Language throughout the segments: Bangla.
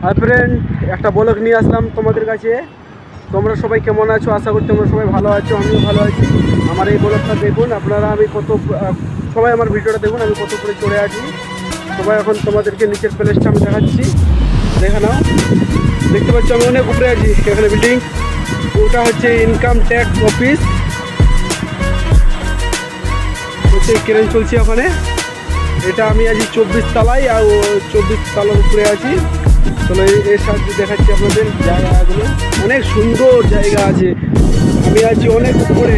হাই ফ্রেন্ড, একটা ব্লগ নিয়ে আসলাম তোমাদের কাছে। তোমরা সবাই কেমন আছো? আশা করি তোমরা সবাই ভালো আছো, আমিও ভালো আছি। আমার এই ব্লগটা দেখুন আপনারা, আমি কত সবাই আমার ভিডিওটা দেখুন, আমি কত করে চড়ে আছি। সবাই এখন তোমাদেরকে নিচের প্লেসটা আমি দেখাচ্ছি, দেখে নাও। দেখতে পাচ্ছ আমি অনেক উপরে আছি। এখানে বিল্ডিং, ওটা হচ্ছে ইনকাম ট্যাক্স অফিস, হচ্ছে ক্রেন চলছে ওখানে। এটা আমি আছি 24 তলায়, আর 24 তলার উপরে আছি। চলো এর সাহায্যে দেখাচ্ছি আপনাদের জায়গাগুলো। অনেক সুন্দর জায়গা আছে। আমি আছি অনেক উপরে,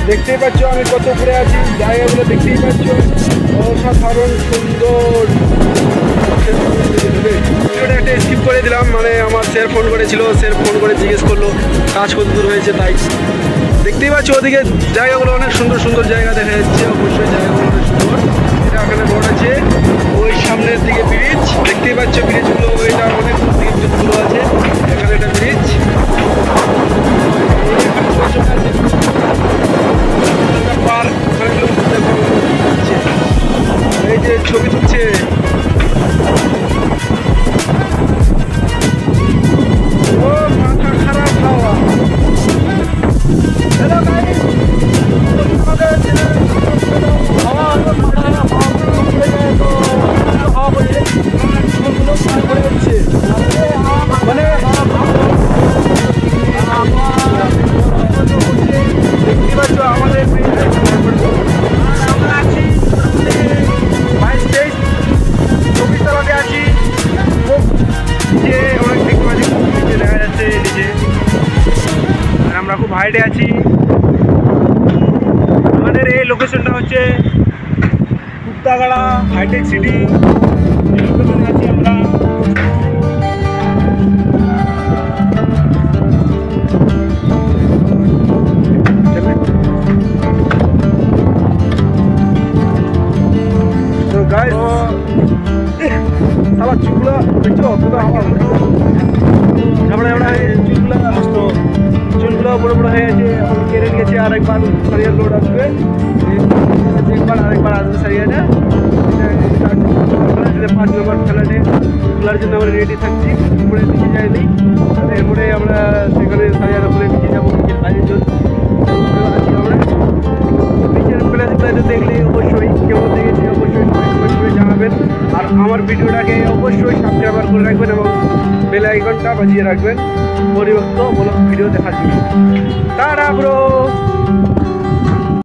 দেখতেই পাচ্ছ আমি কত উপরে আছি। জায়গাগুলো দেখতেই পাচ্ছ, অসাধারণ সুন্দর। ভিডিওটা একটা স্কিপ করে দিলাম, মানে আমার স্যার ফোন করেছিল, স্যার ফোন করে জিজ্ঞেস করলো কাজ কত দূর হয়েছে, তাই দেখতেই পাচ্ছ ওদিকে জায়গাগুলো অনেক সুন্দর সুন্দর জায়গা দেখা যাচ্ছে। অবশ্যই জায়গাগুলো অনেক সুন্দর। এটা এখানে রোড আছে, ওই সামনের দিকে ব্রিজ দেখতেই পাচ্ছ। ব্রিজগুলো ওইটা অনেক দূর দিকে ব্রিজগুলো আছে। এখানে একটা ব্রিজ, পার্ক, এই যে ছবি তুলছে। ও মাথা খারাপ হাওয়া। হ্যালো গাইস, মানে দেখতে পাচ্ছ আমাদের আমরা আছি 22-23 24 তলাতে আছি। যে অনেক দেখতে পাচ্ছি দেখা যাচ্ছে নিচে, আর আমরা খুব হাইটে আছি। আমাদের এই লোকেশনটা হচ্ছে কুত্তাগাড়া হাইটেক সিটি, এই লোকেশনে আছি আমরা। তো গাইস, সারা চুলগুলো দেখছো, চুলগুলো বড় বড় হয়ে গেছে। এখন কেড়ে গেছে, আরেকবার সারিয়ার লোড আসবে, আরেকবার আসবে সারিয়াটা। 5 নম্বর ফ্ল্যাটে তোলার জন্য আমরা রেডি থাকছি। উপরে দিকে যাইনি, এরপরে আমরা সেখানে সারিয়ার উপরে নিচে যাবো। নিচের কাজের জন্য আমরা নিচের প্লেসগুলোতে দেখলে অবশ্যই কেমন দেখেছি অবশ্যই কমেন্ট করে জানাবেন। আর আমার ভিডিওটাকে অবশ্যই সাবস্ক্রাইব করে রাখবেন এবং বেল আইকনটা বাজিয়ে রাখবেন পরিবর্তন ব্লগ ভিডিও দেখার জন্য। Tata bro.